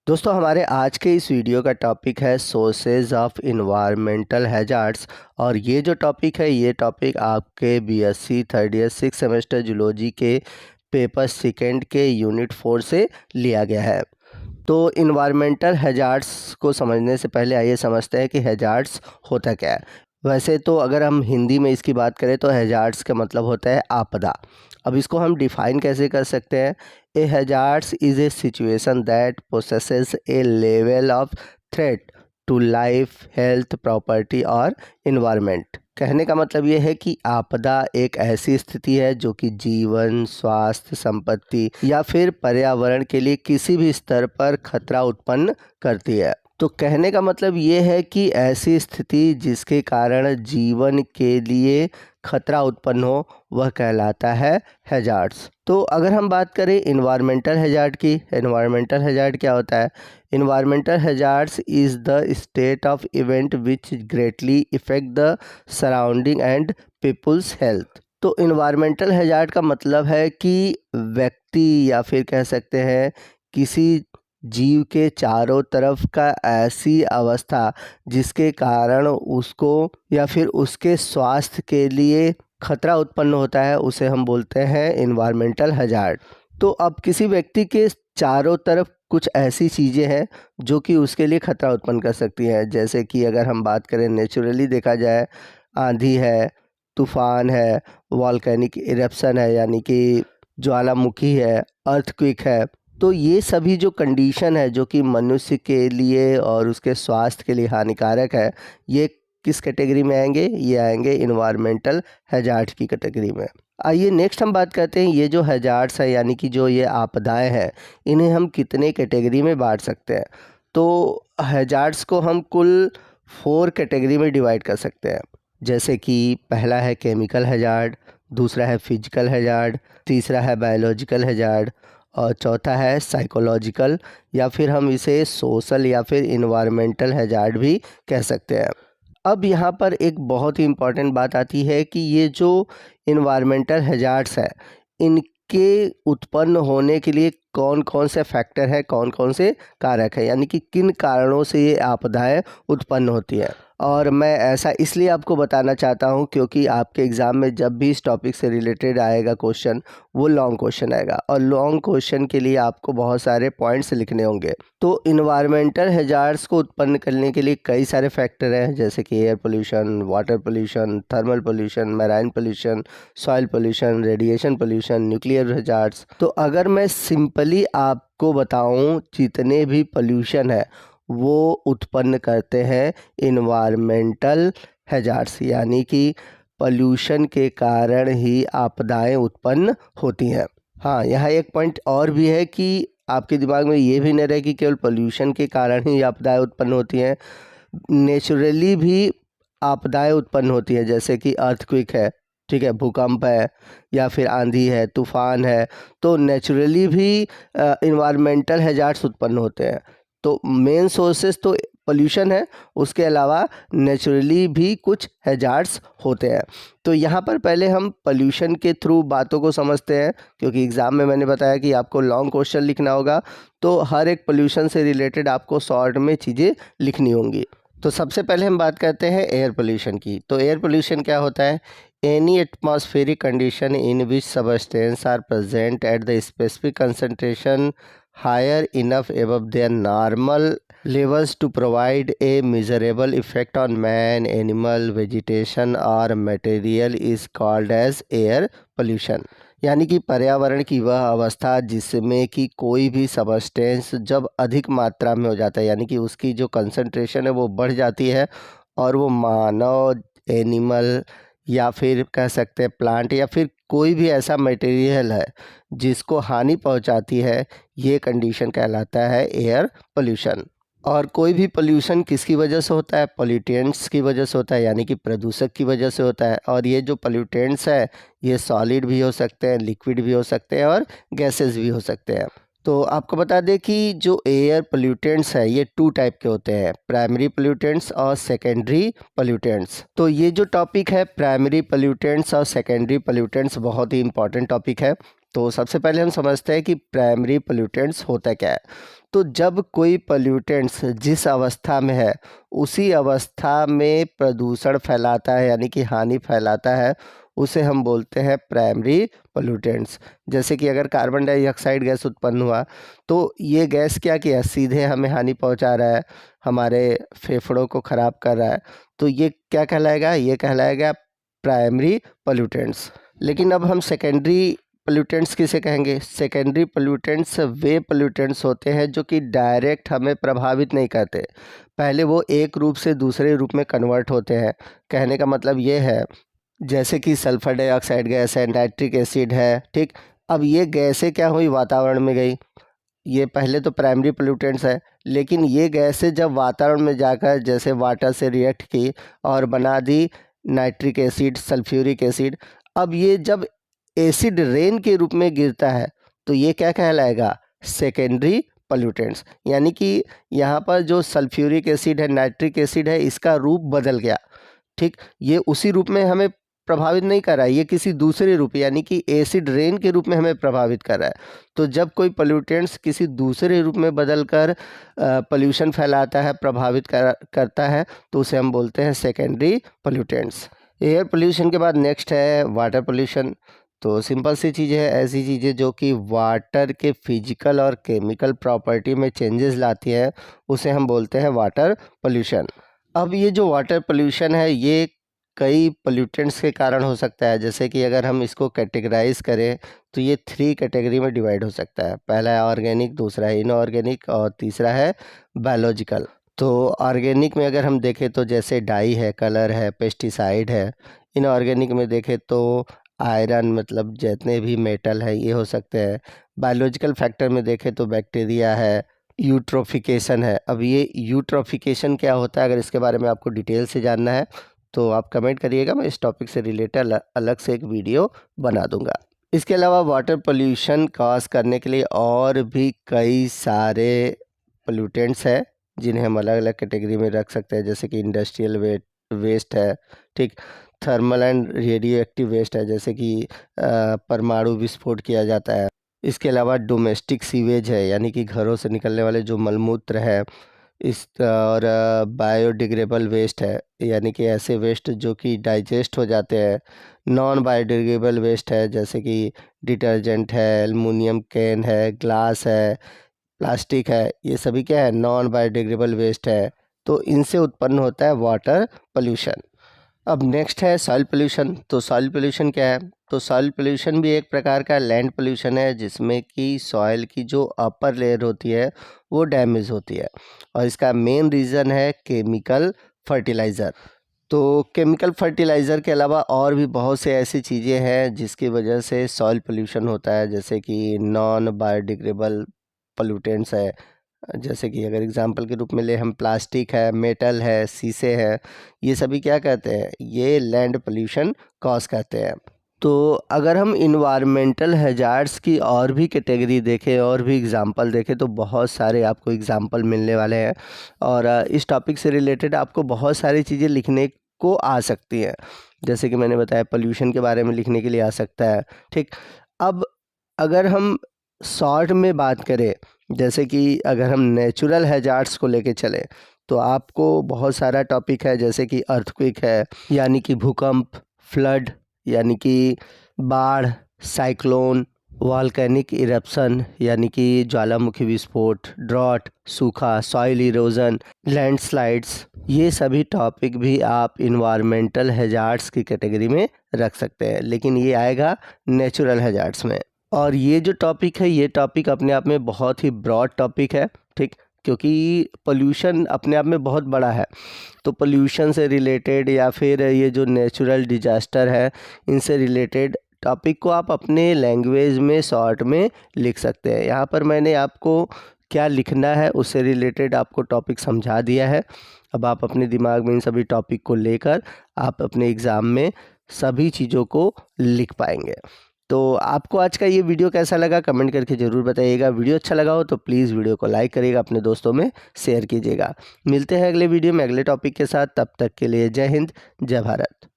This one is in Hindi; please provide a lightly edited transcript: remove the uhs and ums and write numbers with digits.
दोस्तों हमारे आज के इस वीडियो का टॉपिक है सोर्सेज ऑफ इन्वायरमेंटल हैजार्ड्स। और ये जो टॉपिक है ये टॉपिक आपके BSc third year six semester zoology के पेपर सेकंड के यूनिट 4 से लिया गया है। तो इन्वायरमेंटल हैजार्ड्स को समझने से पहले आइए समझते हैं कि हैजार्ड्स होता क्या है। वैसे तो अगर हम हिंदी में इसकी बात करें तो हैजार्ड्स का मतलब होता है आपदा। अब इसको हम डिफ़ाइन कैसे कर सकते हैं। A hazards is a situation that possesses a level of threat to life, health, property और इन्वायरमेंट। कहने का मतलब ये है कि आपदा एक ऐसी स्थिति है जो कि जीवन, स्वास्थ्य, संपत्ति या फिर पर्यावरण के लिए किसी भी स्तर पर खतरा उत्पन्न करती है। तो कहने का मतलब ये है कि ऐसी स्थिति जिसके कारण जीवन के लिए खतरा उत्पन्न हो वह कहलाता है हैजार्ड्स। तो अगर हम बात करें इन्वायरमेंटल हैजार्ड की, इन्वायरमेंटल हैजार्ड क्या होता है। Environmental hazards is the state of event which greatly affect the surrounding and people's health. तो इन्वायरमेंटल हैजार्ड का मतलब है कि व्यक्ति या फिर कह सकते हैं किसी जीव के चारों तरफ का ऐसी अवस्था जिसके कारण उसको या फिर उसके स्वास्थ्य के लिए खतरा उत्पन्न होता है उसे हम बोलते हैं इन्वायरमेंटल हैजार्ड। तो अब किसी व्यक्ति के चारों तरफ कुछ ऐसी चीज़ें हैं जो कि उसके लिए खतरा उत्पन्न कर सकती हैं। जैसे कि अगर हम बात करें नेचुरली देखा जाए, आंधी है, तूफान है, वॉल्केनिक इरप्शन है यानी कि ज्वालामुखी है, अर्थक्वेक है। तो ये सभी जो कंडीशन है जो कि मनुष्य के लिए और उसके स्वास्थ्य के लिए हानिकारक है, ये किस कैटेगरी में आएंगे, ये आएंगे इन्वायरमेंटल हैजार्ड की कैटेगरी में। आइए नेक्स्ट हम बात करते हैं ये जो हैजार्ड्स है यानी कि जो ये आपदाएं हैं इन्हें हम कितने कैटेगरी में बांट सकते हैं। तो हैजार्ड्स को हम कुल 4 कैटेगरी में डिवाइड कर सकते हैं। जैसे कि पहला है केमिकल हैजार्ड, दूसरा है फिजिकल हैजार्ड, तीसरा है बायोलॉजिकल हैजार्ड और चौथा है साइकोलॉजिकल या फिर हम इसे सोशल या फिर इन्वायरमेंटल हैजार्ड भी कह सकते हैं। अब यहाँ पर एक बहुत ही इम्पॉर्टेंट बात आती है कि ये जो इन्वायरमेंटल हैजार्ड्स है इनके उत्पन्न होने के लिए कौन कौन से फैक्टर है, कौन कौन से कारक है, यानी कि किन कारणों से ये आपदाएं उत्पन्न होती है। और मैं ऐसा इसलिए आपको बताना चाहता हूँ क्योंकि आपके एग्ज़ाम में जब भी इस टॉपिक से रिलेटेड आएगा क्वेश्चन वो लॉन्ग क्वेश्चन आएगा और लॉन्ग क्वेश्चन के लिए आपको बहुत सारे पॉइंट्स लिखने होंगे। तो इन्वायरमेंटल हैजार्ड्स को उत्पन्न करने के लिए कई सारे फैक्टर हैं जैसे कि air pollution, water pollution, thermal pollution, marine pollution, soil pollution, radiation pollution, nuclear hazards. तो अगर मैं सिंपली आपको बताऊं जितने भी पोल्यूशन है वो उत्पन्न करते हैं इन्वायरमेंटल हैजार्ड्स, यानी कि पोल्यूशन के कारण ही आपदाएं उत्पन्न होती हैं। हाँ, यहाँ एक पॉइंट और भी है कि आपके दिमाग में ये भी न रहे कि केवल पोल्यूशन के कारण ही आपदाएं उत्पन्न होती हैं। नेचुरली भी आपदाएं उत्पन्न होती हैं जैसे कि अर्थक्वेक है, ठीक है, भूकंप है या फिर आंधी है, तूफान है। तो नेचुरली भी इन्वायरमेंटल हैजार्ड्स उत्पन्न होते हैं। तो मेन सोर्सेस तो पोल्यूशन है, उसके अलावा नेचुरली भी कुछ हैजार्ड्स होते हैं। तो यहाँ पर पहले हम पोल्यूशन के थ्रू बातों को समझते हैं क्योंकि एग्ज़ाम में मैंने बताया कि आपको लॉन्ग क्वेश्चन लिखना होगा तो हर एक पोल्यूशन से रिलेटेड आपको शॉर्ट में चीज़ें लिखनी होंगी। तो सबसे पहले हम बात करते हैं एयर पोल्यूशन की। तो एयर पोल्यूशन क्या होता है। Any atmospheric condition in which substance are present at the specific concentration higher enough above their normal levels to provide a measurable effect on man, animal, vegetation or material is called as air pollution। यानी कि पर्यावरण की वह अवस्था जिसमें कि कोई भी सबस्टेंस जब अधिक मात्रा में हो जाता है यानी कि उसकी जो कंसंट्रेशन है वो बढ़ जाती है और वो मानव, एनिमल या फिर कह सकते हैं प्लांट या फिर कोई भी ऐसा मटेरियल है जिसको हानि पहुंचाती है, ये कंडीशन कहलाता है एयर पोल्यूशन। और कोई भी पोल्यूशन किसकी वजह से होता है, पोल्यूटेंट्स की वजह से होता है यानी कि प्रदूषक की वजह से होता है। और ये जो पोल्यूटेंट्स है ये सॉलिड भी हो सकते हैं, लिक्विड भी हो सकते हैं और गैसेस भी हो सकते हैं। तो आपको बता दें कि जो एयर पोल्यूटेंट्स है ये 2 टाइप के होते हैं, प्राइमरी पोल्यूटेंट्स और सेकेंडरी पोल्यूटेंट्स। तो ये जो टॉपिक है प्राइमरी पोल्यूटेंट्स और सेकेंडरी पोल्यूटेंट्स बहुत ही इंपॉर्टेंट टॉपिक है। तो सबसे पहले हम समझते हैं कि प्राइमरी पोल्यूटेंट्स होता क्या है। तो जब कोई पोल्यूटेंट्स जिस अवस्था में है उसी अवस्था में प्रदूषण फैलाता है यानी कि हानि फैलाता है, उसे हम बोलते हैं प्राइमरी पोल्यूटेंट्स। जैसे कि अगर कार्बन डाइऑक्साइड गैस उत्पन्न हुआ तो ये गैस क्या किया, सीधे हमें हानि पहुंचा रहा है, हमारे फेफड़ों को ख़राब कर रहा है, तो ये क्या कहलाएगा, ये कहलाएगा प्राइमरी पोल्यूटेंट्स। लेकिन अब हम सेकेंडरी पोल्यूटेंट्स किसे कहेंगे। सेकेंडरी पोल्यूटेंट्स वे पोल्यूटेंट्स होते हैं जो कि डायरेक्ट हमें प्रभावित नहीं करते, पहले वो एक रूप से दूसरे रूप में कन्वर्ट होते हैं। कहने का मतलब ये है, जैसे कि सल्फर डाइऑक्साइड गैस है, नाइट्रिक एसिड है, ठीक। अब ये गैसें क्या हुई, वातावरण में गई। ये पहले तो प्राइमरी पोल्यूटेंट्स है, लेकिन ये गैसें जब वातावरण में जाकर जैसे वाटर से रिएक्ट की और बना दी नाइट्रिक एसिड, सल्फ्यूरिक एसिड, अब ये जब एसिड रेन के रूप में गिरता है तो ये क्या कहलाएगा, सेकेंडरी पोल्यूटेंट्स। यानी कि यहाँ पर जो सल्फ्यूरिक एसिड है, नाइट्रिक एसिड है, इसका रूप बदल गया, ठीक। ये उसी रूप में हमें प्रभावित नहीं कर रहा है, ये किसी दूसरे रूप यानी कि एसिड रेन के रूप में हमें प्रभावित कर रहा है। तो जब कोई पोल्यूटेंट्स किसी दूसरे रूप में बदलकर पोल्यूशन फैलाता है, प्रभावित करता है, तो उसे हम बोलते हैं सेकेंडरी पोल्यूटेंट्स। एयर पोल्यूशन के बाद नेक्स्ट है वाटर पोल्यूशन। तो सिंपल सी चीज़ है, ऐसी चीज़ें जो कि वाटर के फिजिकल और केमिकल प्रॉपर्टी में चेंजेस लाती हैं, उसे हम बोलते हैं वाटर पोल्यूशन। अब ये जो वाटर पोल्यूशन है ये कई पोल्यूटेंट्स के कारण हो सकता है। जैसे कि अगर हम इसको कैटेगराइज करें तो ये 3 कैटेगरी में डिवाइड हो सकता है। पहला है ऑर्गेनिक, दूसरा है इनऑर्गेनिक और तीसरा है बायोलॉजिकल। तो ऑर्गेनिक में अगर हम देखें तो जैसे डाई है, कलर है, पेस्टिसाइड है। इनऑर्गेनिक में देखें तो आयरन, मतलब जितने भी मेटल है ये हो सकते हैं। बायोलॉजिकल फैक्टर में देखें तो बैक्टीरिया है, यूट्रोफिकेशन है। अब ये यूट्रोफिकेशन क्या होता है, अगर इसके बारे में आपको डिटेल से जानना है तो आप कमेंट करिएगा, मैं इस टॉपिक से रिलेटेड अलग से एक वीडियो बना दूंगा। इसके अलावा वाटर पोल्यूशन कॉज करने के लिए और भी कई सारे पोल्यूटेंट्स हैं जिन्हें हम अलग अलग कैटेगरी में रख सकते हैं। जैसे कि इंडस्ट्रियल वेस्ट है, ठीक। Thermal and radioactive waste है, जैसे कि परमाणु विस्फोट किया जाता है। इसके अलावा डोमेस्टिक सीवेज है, यानी कि घरों से निकलने वाले जो मलमूत्र है। इस और बायोडिग्रेडेबल वेस्ट है, यानी कि ऐसे वेस्ट जो कि डाइजेस्ट हो जाते हैं। नॉन बायोडिग्रेडेबल वेस्ट है, जैसे कि डिटर्जेंट है, एल्युमिनियम कैन है, ग्लास है, प्लास्टिक है, ये सभी क्या है, नॉन बायोडिग्रेडेबल वेस्ट है। तो इनसे उत्पन्न होता है वाटर पोल्यूशन। अब नेक्स्ट है सॉइल पोल्यूशन। तो सॉइल पोल्यूशन क्या है, तो सॉइल पोल्यूशन भी एक प्रकार का लैंड पोल्यूशन है, जिसमें कि सॉइल की जो अपर लेयर होती है वो डैमेज होती है, और इसका मेन रीज़न है केमिकल फर्टिलाइज़र। तो केमिकल फर्टिलाइज़र के अलावा और भी बहुत से ऐसी चीज़ें हैं जिसकी वजह से सॉइल पोल्यूशन होता है, जैसे कि नॉन बायोडिग्रेडेबल पोल्यूटेंट्स है। जैसे कि अगर एग्जांपल के रूप में ले हम, प्लास्टिक है, मेटल है, शीशे हैं, ये सभी क्या कहते हैं, ये लैंड पोल्यूशन कॉज करते हैं। तो अगर हम इन्वायरमेंटल हैजार्ड्स की और भी कैटेगरी देखें और भी एग्जांपल देखें तो बहुत सारे आपको एग्जांपल मिलने वाले हैं, और इस टॉपिक से रिलेटेड आपको बहुत सारी चीज़ें लिखने को आ सकती हैं। जैसे कि मैंने बताया पोल्यूशन के बारे में लिखने के लिए आ सकता है, ठीक। अब अगर हम शॉर्ट में बात करें, जैसे कि अगर हम नेचुरल हैजार्ड्स को लेके चलें तो आपको बहुत सारा टॉपिक है, जैसे कि अर्थक्वेक है, यानी कि भूकंप, फ्लड यानी कि बाढ़, साइक्लोन, वॉल्केनिक इरप्शन यानी कि ज्वालामुखी विस्फोट, ड्रॉट, सूखा, सॉइल इरोजन, लैंडस्लाइड्स, ये सभी टॉपिक भी आप इन्वायरमेंटल हैजार्ड्स की कैटेगरी में रख सकते हैं, लेकिन ये आएगा नेचुरल हैजार्ड्स में। और ये जो टॉपिक है, ये टॉपिक अपने आप में बहुत ही ब्रॉड टॉपिक है, ठीक, क्योंकि पोल्यूशन अपने आप में बहुत बड़ा है। तो पोल्यूशन से रिलेटेड या फिर ये जो नेचुरल डिजास्टर है, इनसे रिलेटेड टॉपिक को आप अपने लैंग्वेज में शॉर्ट में लिख सकते हैं। यहाँ पर मैंने आपको क्या लिखना है उससे रिलेटेड आपको टॉपिक समझा दिया है। अब आप अपने दिमाग में इन सभी टॉपिक को लेकर आप अपने एग्ज़ाम में सभी चीज़ों को लिख पाएंगे। तो आपको आज का ये वीडियो कैसा लगा कमेंट करके ज़रूर बताइएगा। वीडियो अच्छा लगा हो तो प्लीज़ वीडियो को लाइक करिएगा, अपने दोस्तों में शेयर कीजिएगा। मिलते हैं अगले वीडियो में अगले टॉपिक के साथ, तब तक के लिए जय हिंद, जय भारत।